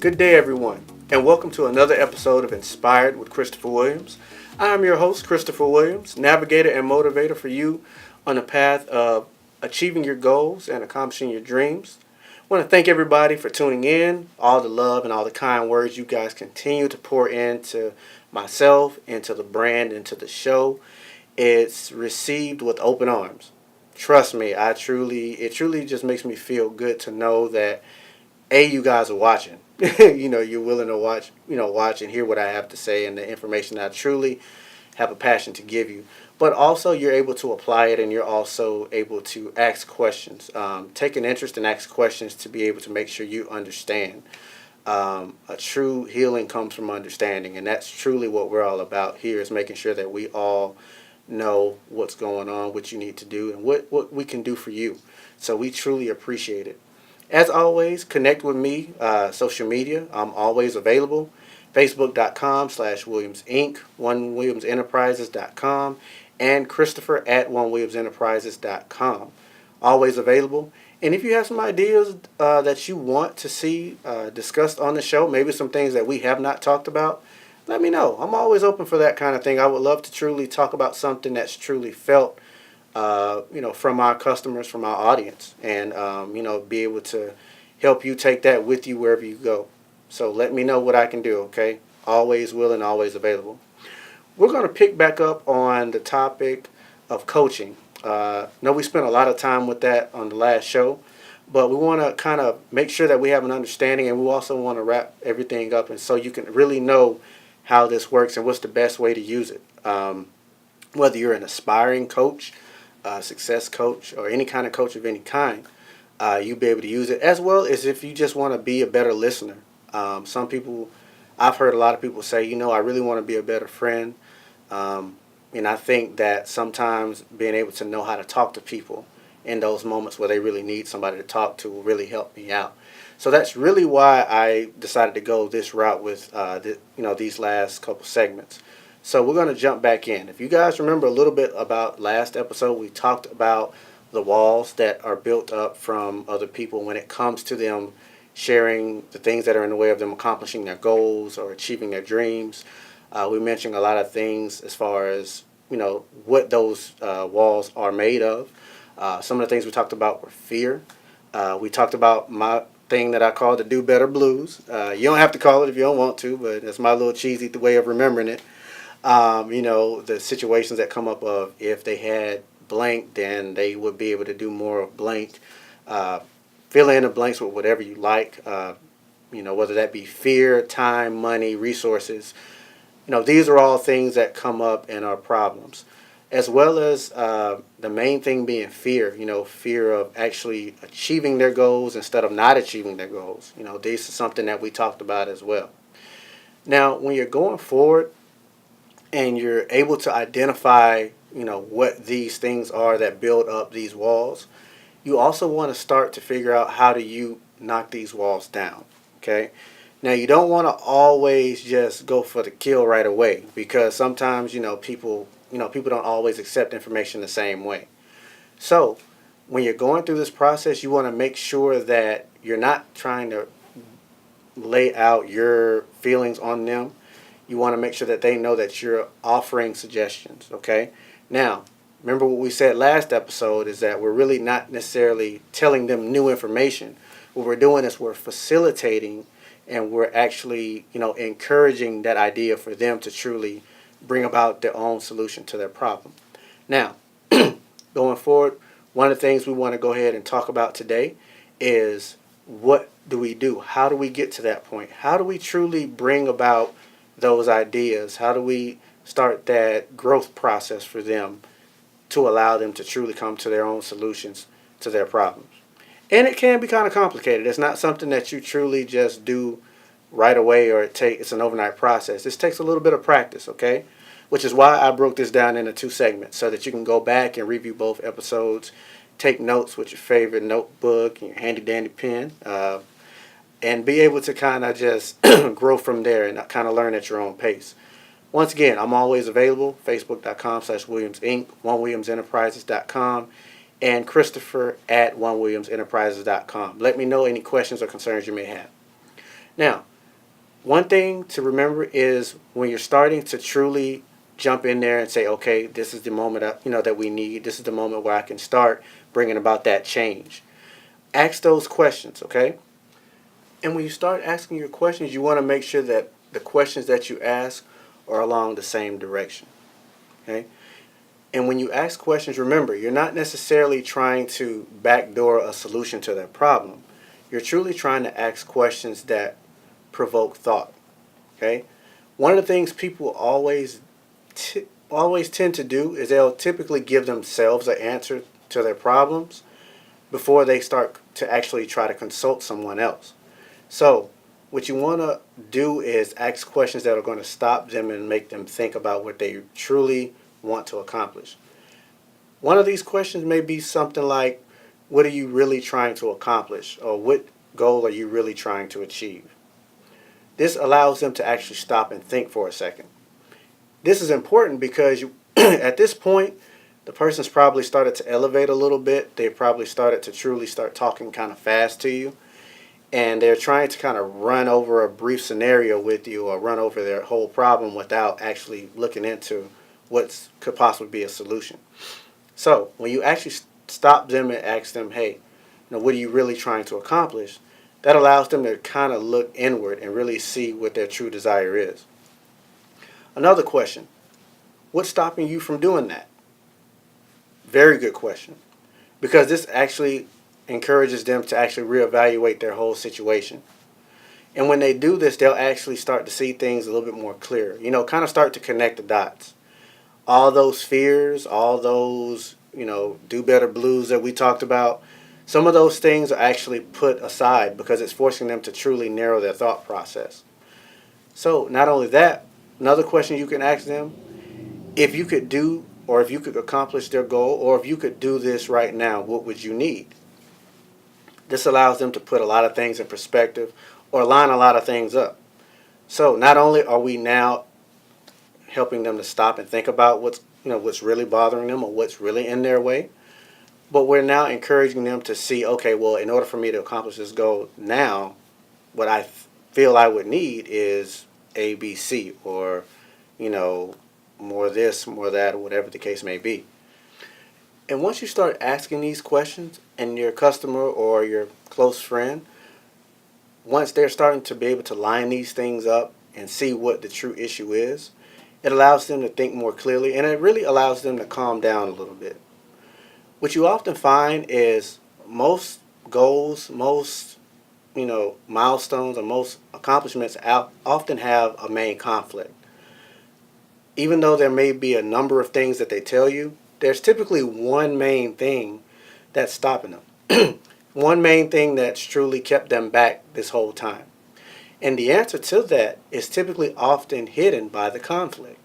Good day, everyone, and welcome to another episode of Inspired with Christopher Williams. I'm your host, Christopher Williams, navigator and motivator for you on the path of achieving your goals and accomplishing your dreams. I want to thank everybody for tuning in, all the love and all the kind words you guys continue to pour into myself, into the brand, into the show. It's received with open arms. Trust me, it truly just makes me feel good to know that you guys are watching. You're willing to watch and hear what I have to say and the information that I truly have a passion to give you. But also, you're able to apply it, and you're also able to ask questions. Take an interest and ask questions to be able to make sure you understand. A true healing comes from understanding, and that's truly what we're all about here, is making sure that we all know what's going on, what you need to do, and what we can do for you. So we truly appreciate it. As always, connect with me, social media. I'm always available. Facebook.com/Williams Inc., OneWilliamsEnterprises.com, and Christopher at OneWilliamsEnterprises.com. Always available. And if you have some ideas that you want to see discussed on the show, maybe some things that we have not talked about, let me know. I'm always open for that kind of thing. I would love to truly talk about something that's truly felt from our customers, from our audience, and be able to help you take that with you wherever you go. So let me know what I can do, okay? Always willing, always available. We're going to pick back up on the topic of coaching. Know we spent a lot of time with that on the last show, but we want to kind of make sure that we have an understanding, and we also want to wrap everything up and so you can really know how this works and what's the best way to use it. Whether you're an aspiring coach, success coach, or any kind of coach of any kind, you'll be able to use it, as well as if you just want to be a better listener. Some people, I've heard a lot of people say, I really want to be a better friend. And I think that sometimes being able to know how to talk to people in those moments where they really need somebody to talk to will really help me out. So that's really why I decided to go this route with these last couple segments. So we're going to jump back in. If you guys remember a little bit about last episode, we talked about the walls that are built up from other people when it comes to them sharing the things that are in the way of them accomplishing their goals or achieving their dreams. We mentioned a lot of things as far as, what those walls are made of. Some of the things we talked about were fear. We talked about my thing that I call the Do Better Blues. You don't have to call it if you don't want to, but it's my little cheesy way of remembering it. The situations that come up of if they had blank, then they would be able to do more of blank. Fill in the blanks with whatever you like, whether that be fear, time, money, resources. These are all things that come up and are problems, as well as the main thing being fear, fear of actually achieving their goals instead of not achieving their goals. This is something that we talked about as well. Now, when you're going forward and you're able to identify, what these things are that build up these walls, you also want to start to figure out how do you knock these walls down, okay? Now, you don't want to always just go for the kill right away, because sometimes, people don't always accept information the same way. So, when you're going through this process, you want to make sure that you're not trying to lay out your feelings on them. You want to make sure that they know that you're offering suggestions, okay? Now, remember what we said last episode is that we're really not necessarily telling them new information. What we're doing is we're facilitating and we're actually, encouraging that idea for them to truly bring about their own solution to their problem. Now, going forward, one of the things we want to go ahead and talk about today is what do we do? How do we get to that point? How do we truly bring about those ideas? How do we start that growth process for them to allow them to truly come to their own solutions to their problems? And it can be kind of complicated. It's not something that you truly just do right away, or it's an overnight process. This takes a little bit of practice, okay? Which is why I broke this down into 2 segments, so that you can go back and review both episodes, take notes with your favorite notebook and your handy dandy pen, and be able to kind of just grow from there and kind of learn at your own pace. Once again, I'm always available. Facebook.com/Williams Inc., OneWilliamsEnterprises.com, and Christopher at OneWilliamsEnterprises.com. Let me know any questions or concerns you may have. Now, one thing to remember is when you're starting to truly jump in there and say, okay, this is the moment that we need. This is the moment where I can start bringing about that change. Ask those questions, okay? And when you start asking your questions, you want to make sure that the questions that you ask are along the same direction, okay? And when you ask questions, remember, you're not necessarily trying to backdoor a solution to that problem. You're truly trying to ask questions that provoke thought, okay? One of the things people always tend to do is they'll typically give themselves an answer to their problems before they start to actually try to consult someone else. So what you want to do is ask questions that are going to stop them and make them think about what they truly want to accomplish. One of these questions may be something like, what are you really trying to accomplish? Or what goal are you really trying to achieve? This allows them to actually stop and think for a second. This is important because at this point, the person's probably started to elevate a little bit. They probably started to truly start talking kind of fast to you. And they're trying to kind of run over a brief scenario with you or run over their whole problem without actually looking into what could possibly be a solution. So when you actually stop them and ask them, hey, what are you really trying to accomplish? That allows them to kind of look inward and really see what their true desire is. Another question, what's stopping you from doing that? Very good question, because this actually encourages them to actually reevaluate their whole situation. And when they do this, they'll actually start to see things a little bit more clear. Kind of start to connect the dots. All those fears, all those, do better blues that we talked about, some of those things are actually put aside because it's forcing them to truly narrow their thought process. So not only that, another question you can ask them, if you could do or if you could accomplish their goal or if you could do this right now, what would you need? This allows them to put a lot of things in perspective or line a lot of things up. So not only are we now helping them to stop and think about what's really bothering them or what's really in their way, but we're now encouraging them to see, okay, well, in order for me to accomplish this goal now, what I feel I would need is A, B, C, or, more this, more that, or whatever the case may be. And once you start asking these questions and your customer or your close friend, once they're starting to be able to line these things up and see what the true issue is, it allows them to think more clearly and it really allows them to calm down a little bit. What you often find is most goals, most milestones or most accomplishments often have a main conflict. Even though there may be a number of things that they tell you, there's typically one main thing that's stopping them. One main thing that's truly kept them back this whole time. And the answer to that is typically often hidden by the conflict.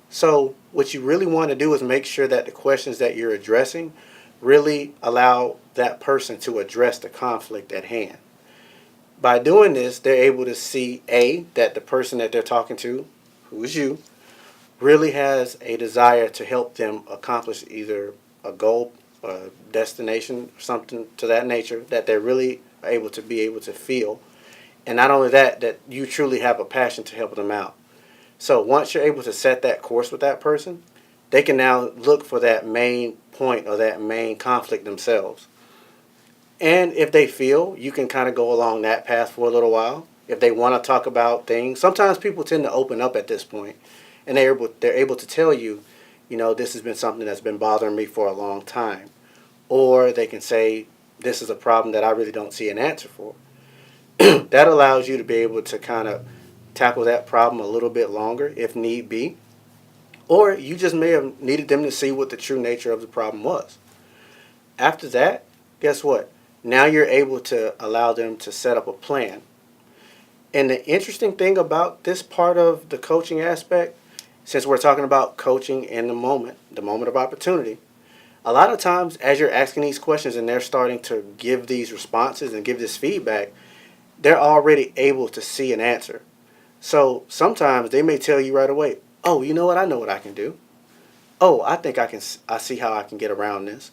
So what you really want to do is make sure that the questions that you're addressing really allow that person to address the conflict at hand. By doing this, they're able to see, A, that the person that they're talking to, who is you, really has a desire to help them accomplish either a goal, a destination, or something to that nature that they're really able to feel. And not only that, that you truly have a passion to help them out. So once you're able to set that course with that person, they can now look for that main point or that main conflict themselves. And if they feel, you can kind of go along that path for a little while. If they want to talk about things, sometimes people tend to open up at this point, and they're able to tell you, this has been something that's been bothering me for a long time. Or they can say, this is a problem that I really don't see an answer for. That allows you to be able to kind of tackle that problem a little bit longer if need be. Or you just may have needed them to see what the true nature of the problem was. After that, guess what? Now you're able to allow them to set up a plan. And the interesting thing about this part of the coaching aspect, since we're talking about coaching in the moment of opportunity, a lot of times as you're asking these questions and they're starting to give these responses and give this feedback, they're already able to see an answer. So sometimes they may tell you right away, oh, you know what? I know what I can do. Oh, I think I see how I can get around this.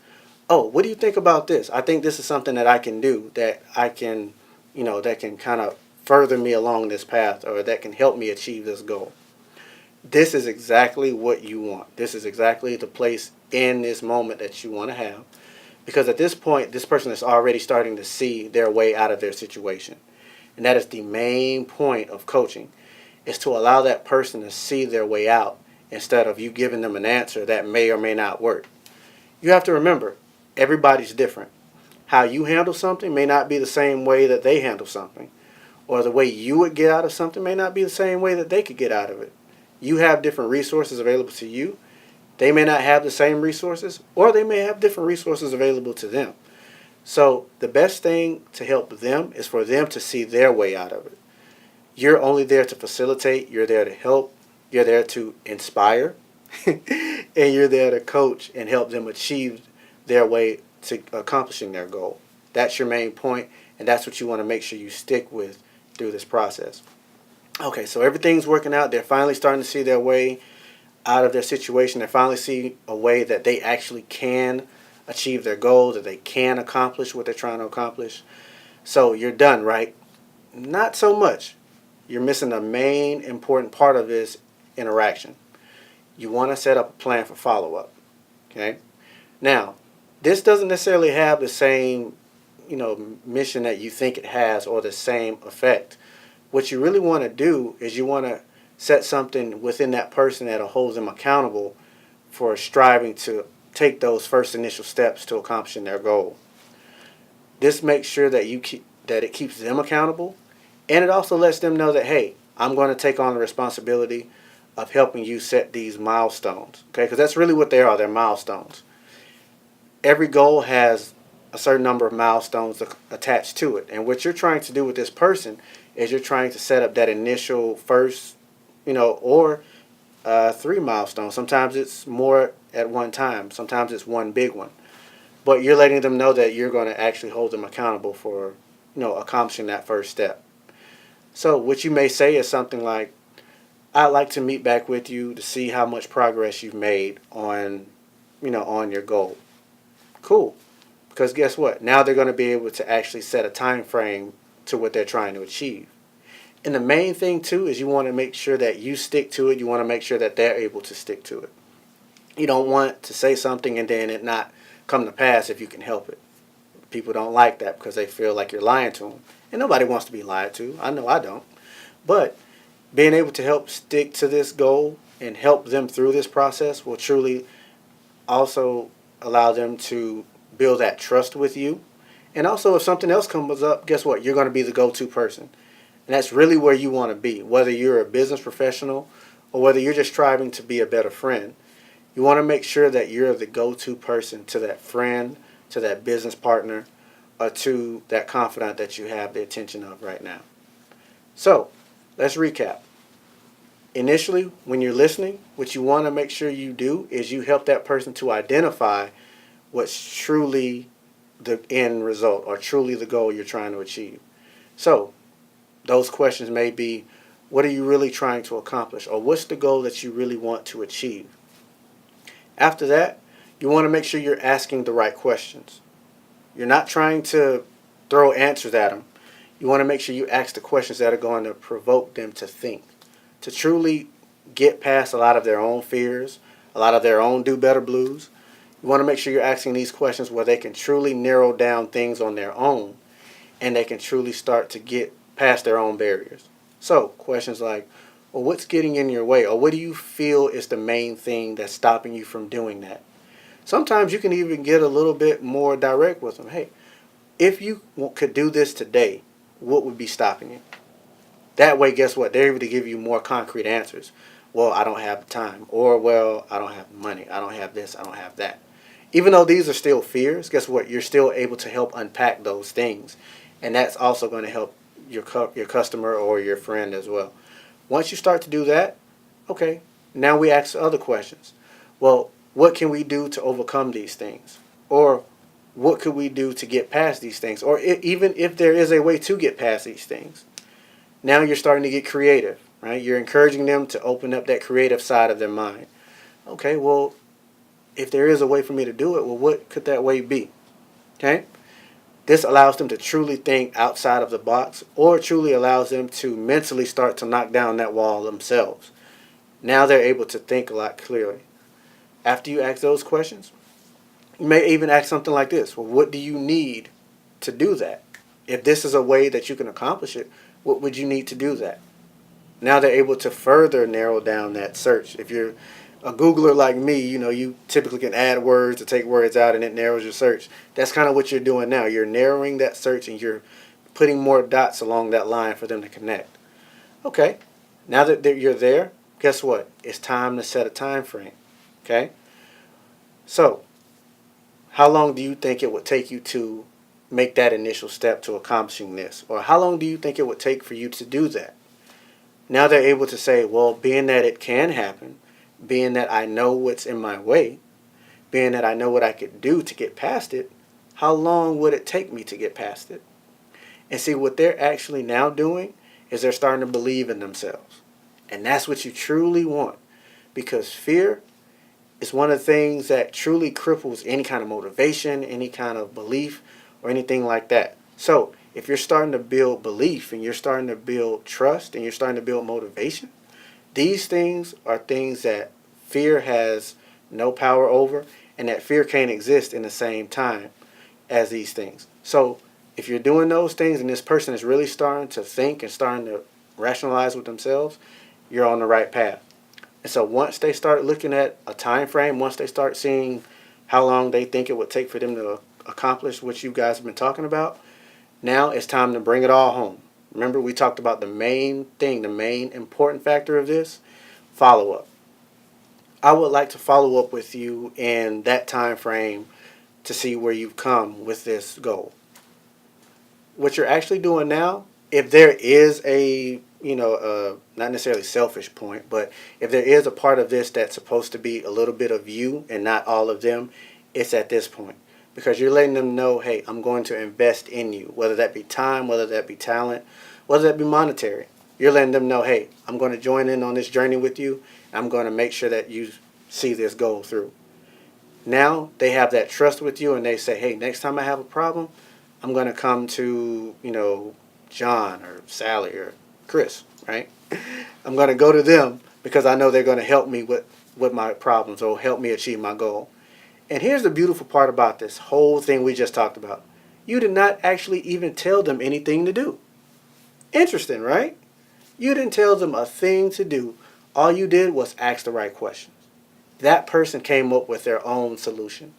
Oh, what do you think about this? I think this is something that I can do that I can, that can kind of further me along this path or that can help me achieve this goal. This is exactly what you want. This is exactly the place in this moment that you want to have. Because at this point, this person is already starting to see their way out of their situation. And that is the main point of coaching, is to allow that person to see their way out instead of you giving them an answer that may or may not work. You have to remember, everybody's different. How you handle something may not be the same way that they handle something. Or the way you would get out of something may not be the same way that they could get out of it. You have different resources available to you. They may not have the same resources, or they may have different resources available to them. So the best thing to help them is for them to see their way out of it. You're only there to facilitate, you're there to help, you're there to inspire, and you're there to coach and help them achieve their way to accomplishing their goal. That's your main point, and that's what you want to make sure you stick with through this process. Okay, so everything's working out. They're finally starting to see their way out of their situation. They finally see a way that they actually can achieve their goal, that they can accomplish what they're trying to accomplish. So you're done, right? Not so much. You're missing the main important part of this interaction. You want to set up a plan for follow-up. Okay? Now, this doesn't necessarily have the same, mission that you think it has or the same effect. What you really want to do is you want to set something within that person that'll hold them accountable for striving to take those first initial steps to accomplishing their goal. This makes sure that that it keeps them accountable, and it also lets them know that, hey, I'm going to take on the responsibility of helping you set these milestones. Okay, because that's really what they are. They're milestones. Every goal has a certain number of milestones attached to it, and what you're trying to do with this person is you're trying to set up that initial first, or 3 milestones. Sometimes it's more at one time. Sometimes it's one big one. But you're letting them know that you're going to actually hold them accountable for, accomplishing that first step. So what you may say is something like, I'd like to meet back with you to see how much progress you've made on, on your goal. Cool. Because guess what? Now they're going to be able to actually set a time frame to what they're trying to achieve. And the main thing, too, is you want to make sure that you stick to it. You want to make sure that they're able to stick to it. You don't want to say something and then it not come to pass if you can help it. People don't like that because they feel like you're lying to them. And nobody wants to be lied to. I know I don't. But being able to help stick to this goal and help them through this process will truly also allow them to build that trust with you. And also, if something else comes up, guess what? You're going to be the go-to person. And that's really where you want to be, whether you're a business professional or whether you're just striving to be a better friend. You want to make sure that you're the go-to person to that friend, to that business partner, or to that confidant that you have the attention of right now. So, let's recap. Initially, when you're listening, what you want to make sure you do is you help that person to identify what's truly the end result or truly the goal you're trying to achieve. So, those questions may be, what are you really trying to accomplish? Or what's the goal that you really want to achieve? After that, you want to make sure you're asking the right questions. You're not trying to throw answers at them. You want to make sure you ask the questions that are going to provoke them to think, to truly get past a lot of their own fears, a lot of their own do-better blues. You want to make sure you're asking these questions where they can truly narrow down things on their own and they can truly start to get past their own barriers. So, questions like, well, what's getting in your way? Or what do you feel is the main thing that's stopping you from doing that? Sometimes you can even get a little bit more direct with them. Hey, if you could do this today, what would be stopping you? That way, guess what? They're able to give you more concrete answers. Well, I don't have the time. Or, well, I don't have the money. I don't have this. I don't have that. Even though these are still fears, guess what? You're still able to help unpack those things. And that's also going to help your customer or your friend as well. Once you start to do that, okay, now we ask other questions. Well, what can we do to overcome these things? Or what could we do to get past these things? Or even if there is a way to get past these things. Now you're starting to get creative. right? You're encouraging them to open up that creative side of their mind. Okay, well, if there is a way for me to do it, well, what could that way be? Okay? This allows them to truly think outside of the box, or truly allows them to mentally start to knock down that wall themselves. Now they're able to think a lot clearly. After you ask those questions, you may even ask something like this. Well, what do you need to do that? If this is a way that you can accomplish it, what would you need to do that? Now they're able to further narrow down that search. If you're a Googler like me, you typically can add words to take words out and it narrows your search. That's kind of what you're doing now. You're narrowing that search and you're putting more dots along that line for them to connect. Okay, now that you're there, guess what? It's time to set a time frame. Okay? So, how long do you think it would take you to make that initial step to accomplishing this? Or how long do you think it would take for you to do that? Now they're able to say, well, being that it can happen, being that I know what's in my way, being that I know what I could do to get past it, how long would it take me to get past it? And see, what they're actually now doing is they're starting to believe in themselves. And that's what you truly want. Because fear is one of the things that truly cripples any kind of motivation, any kind of belief, or anything like that. So, if you're starting to build belief and you're starting to build trust and you're starting to build motivation, these things are things that fear has no power over, and that fear can't exist in the same time as these things. So if you're doing those things and this person is really starting to think and starting to rationalize with themselves, you're on the right path. And so once they start looking at a time frame, once they start seeing how long they think it would take for them to accomplish what you guys have been talking about, now it's time to bring it all home. Remember, we talked about the main thing, the main important factor of this, follow-up. I would like to follow up with you in that time frame to see where you've come with this goal. What you're actually doing now, if there is a, not necessarily selfish point, but if there is a part of this that's supposed to be a little bit of you and not all of them, it's at this point. Because you're letting them know, hey, I'm going to invest in you, whether that be time, whether that be talent, whether that be monetary. You're letting them know, hey, I'm going to join in on this journey with you. I'm going to make sure that you see this goal through. Now they have that trust with you and they say, hey, next time I have a problem, I'm going to come to, John or Sally or Chris, right? I'm going to go to them because I know they're going to help me with my problems or help me achieve my goal. And here's the beautiful part about this whole thing we just talked about. You did not actually even tell them anything to do. Interesting, right? You didn't tell them a thing to do. All you did was ask the right questions. That person came up with their own solution.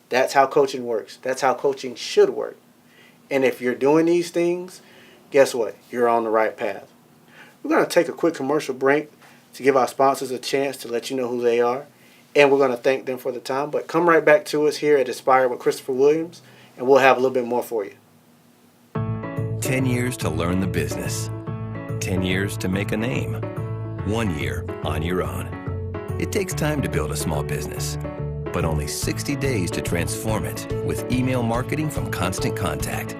That's how coaching works. That's how coaching should work. And if you're doing these things, guess what? You're on the right path. We're going to take a quick commercial break to give our sponsors a chance to let you know who they are. And we're going to thank them for the time. But come right back to us here at Aspire with Christopher Williams, and we'll have a little bit more for you. 10 years to learn the business. 10 years to make a name. 1 year on your own. It takes time to build a small business, but only 60 days to transform it with email marketing from Constant Contact.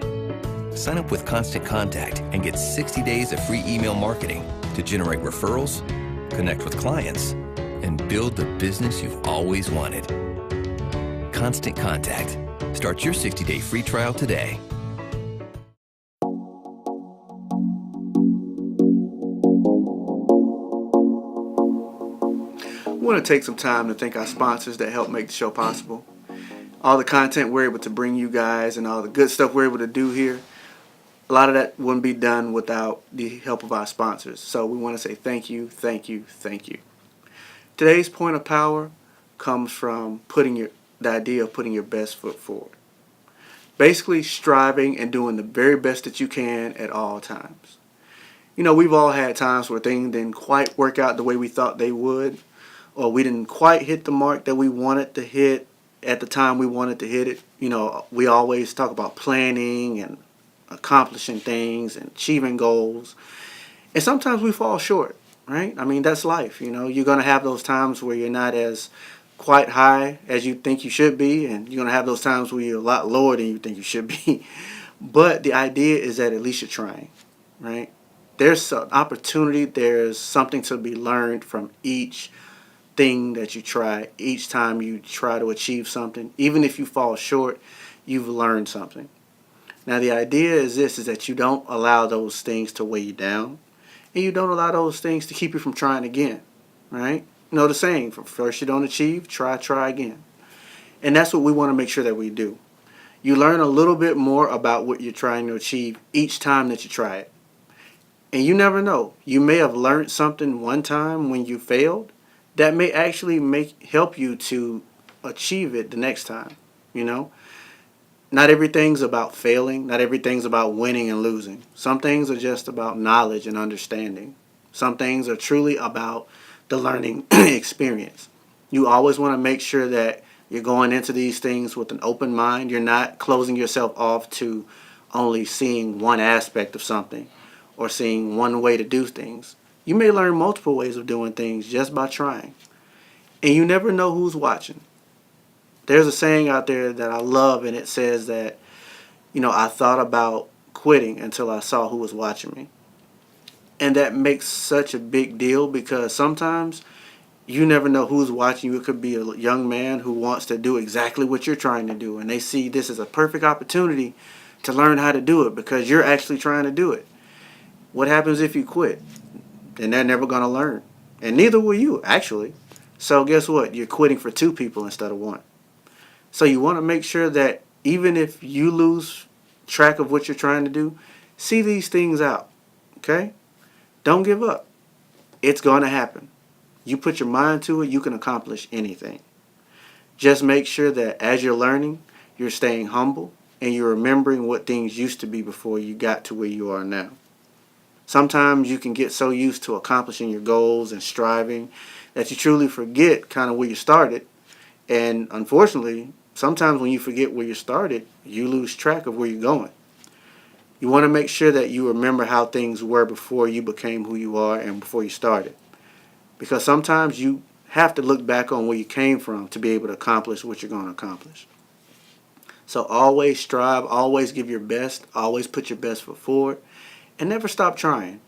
Sign up with Constant Contact and get 60 days of free email marketing to generate referrals, connect with clients, and build the business you've always wanted. Constant Contact. Start your 60-day free trial today. We want to take some time to thank our sponsors that help make the show possible. All the content we're able to bring you guys and all the good stuff we're able to do here, a lot of that wouldn't be done without the help of our sponsors. So we want to say thank you, thank you, thank you. Today's point of power comes from the idea of putting your best foot forward. Basically striving and doing the very best that you can at all times. We've all had times where things didn't quite work out the way we thought they would, or we didn't quite hit the mark that we wanted to hit at the time we wanted to hit it. We always talk about planning and accomplishing things and achieving goals. And sometimes we fall short, right? I mean, that's life. You're going to have those times where you're not as quite high as you think you should be, and you're going to have those times where you're a lot lower than you think you should be. But the idea is that at least you're trying, right? there's an opportunity, there's something to be learned from each thing that you try. Each time you try to achieve something, even if you fall short, you've learned something. Now the idea is this, is that you don't allow those things to weigh you down, and you don't allow those things to keep you from trying again, right? You know the saying, first you don't achieve, try again. And that's what we want to make sure that we do. You learn a little bit more about what you're trying to achieve each time that you try it. And you never know, you may have learned something one time when you failed that may actually help you to achieve it the next time, you know? Not everything's about failing. Not everything's about winning and losing. Some things are just about knowledge and understanding. Some things are truly about the learning experience. You always want to make sure that you're going into these things with an open mind. You're not closing yourself off to only seeing one aspect of something or seeing one way to do things. You may learn multiple ways of doing things just by trying. And you never know who's watching. There's a saying out there that I love, and it says that, I thought about quitting until I saw who was watching me. And that makes such a big deal because sometimes you never know who's watching you. It could be a young man who wants to do exactly what you're trying to do, and they see this as a perfect opportunity to learn how to do it because you're actually trying to do it. What happens if you quit? Then they're never going to learn. And neither will you, actually. So guess what? You're quitting for two people instead of one. So you want to make sure that even if you lose track of what you're trying to do, see these things out, okay? Don't give up. It's going to happen. You put your mind to it, you can accomplish anything. Just make sure that as you're learning, you're staying humble and you're remembering what things used to be before you got to where you are now. Sometimes you can get so used to accomplishing your goals and striving that you truly forget kind of where you started. And unfortunately, sometimes when you forget where you started, you lose track of where you're going. You want to make sure that you remember how things were before you became who you are and before you started. Because sometimes you have to look back on where you came from to be able to accomplish what you're going to accomplish. So always strive, always give your best, always put your best foot forward, and never stop trying.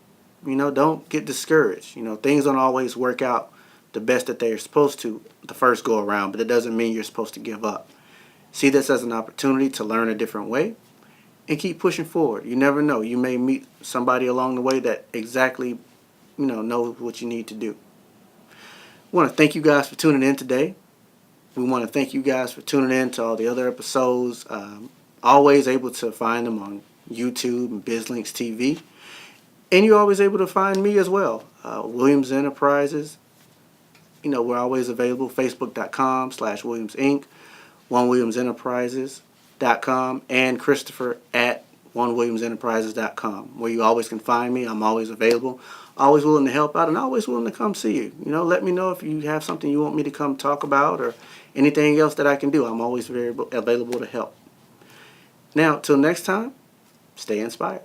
Don't get discouraged. Things don't always work out the best that they're supposed to the first go around, but it doesn't mean you're supposed to give up. See this as an opportunity to learn a different way and keep pushing forward. You never know. You may meet somebody along the way that exactly, knows what you need to do. We want to thank you guys for tuning in today. We want to thank you guys for tuning in to all the other episodes. Always able to find them on YouTube and BizLinks TV. And you're always able to find me as well. Williams Enterprises. We're always available. Facebook.com/Williams Inc. OneWilliamsEnterprises.com and Christopher at OneWilliamsEnterprises.com, where you always can find me. I'm always available, always willing to help out, and always willing to come see you. Let me know if you have something you want me to come talk about or anything else that I can do. I'm always very available to help. Now, till next time, stay inspired.